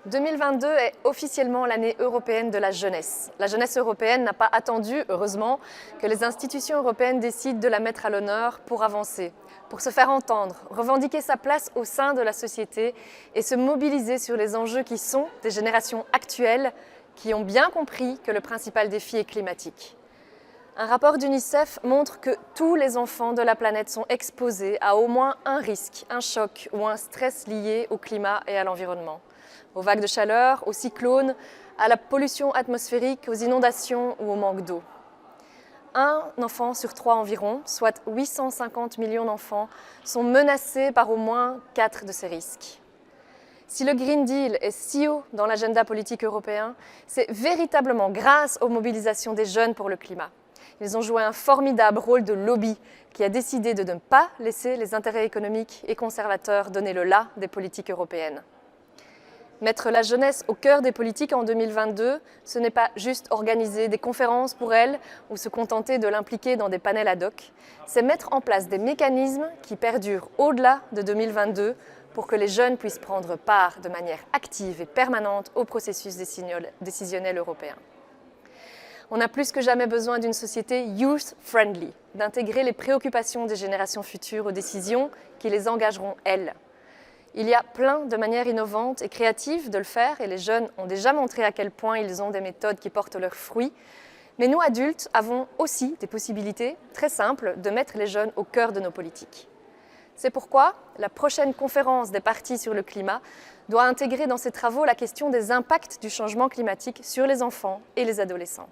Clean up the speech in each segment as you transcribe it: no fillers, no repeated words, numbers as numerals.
2022 est officiellement l'année européenne de la jeunesse. La jeunesse européenne n'a pas attendu, heureusement, que les institutions européennes décident de la mettre à l'honneur pour avancer, pour se faire entendre, revendiquer sa place au sein de la société et se mobiliser sur les enjeux qui sont des générations actuelles qui ont bien compris que le principal défi est climatique. Un rapport d'UNICEF montre que tous les enfants de la planète sont exposés à au moins un risque, un choc ou un stress lié au climat et à l'environnement. Aux vagues de chaleur, aux cyclones, à la pollution atmosphérique, aux inondations ou au manque d'eau. Un enfant sur 3 environ, soit 850 millions d'enfants, sont menacés par au moins 4 de ces risques. Si le Green Deal est si haut dans l'agenda politique européen, c'est véritablement grâce aux mobilisations des jeunes pour le climat. Ils ont joué un formidable rôle de lobby qui a décidé de ne pas laisser les intérêts économiques et conservateurs donner le la des politiques européennes. Mettre la jeunesse au cœur des politiques en 2022, ce n'est pas juste organiser des conférences pour elle ou se contenter de l'impliquer dans des panels ad hoc, c'est mettre en place des mécanismes qui perdurent au-delà de 2022 pour que les jeunes puissent prendre part de manière active et permanente au processus décisionnel européen. On a plus que jamais besoin d'une société youth-friendly, d'intégrer les préoccupations des générations futures aux décisions qui les engageront elles. Il y a plein de manières innovantes et créatives de le faire et les jeunes ont déjà montré à quel point ils ont des méthodes qui portent leurs fruits. Mais nous, adultes, avons aussi des possibilités très simples de mettre les jeunes au cœur de nos politiques. C'est pourquoi la prochaine conférence des parties sur le climat doit intégrer dans ses travaux la question des impacts du changement climatique sur les enfants et les adolescents.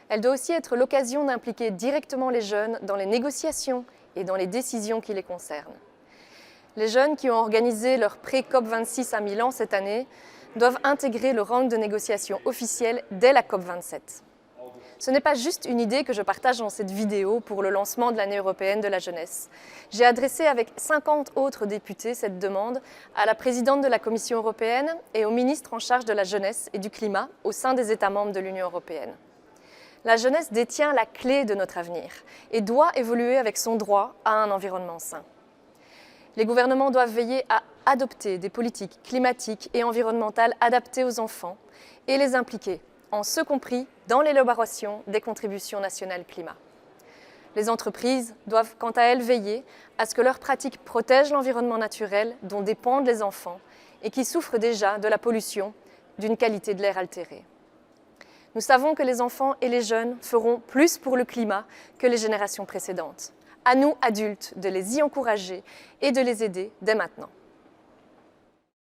Elle doit aussi être l'occasion d'impliquer directement les jeunes dans les négociations et dans les décisions qui les concernent. Les jeunes qui ont organisé leur pré-COP26 à Milan cette année doivent intégrer le round de négociation officiel dès la COP27. Ce n'est pas juste une idée que je partage dans cette vidéo pour le lancement de l'année européenne de la jeunesse. J'ai adressé avec 50 autres députés cette demande à la présidente de la Commission européenne et au ministre en charge de la jeunesse et du climat au sein des États membres de l'Union européenne. La jeunesse détient la clé de notre avenir et doit évoluer avec son droit à un environnement sain. Les gouvernements doivent veiller à adopter des politiques climatiques et environnementales adaptées aux enfants et les impliquer, en ce compris dans l'élaboration des contributions nationales climat. Les entreprises doivent quant à elles veiller à ce que leurs pratiques protègent l'environnement naturel dont dépendent les enfants et qui souffrent déjà de la pollution, d'une qualité de l'air altérée. Nous savons que les enfants et les jeunes feront plus pour le climat que les générations précédentes. À nous, adultes, de les y encourager et de les aider dès maintenant.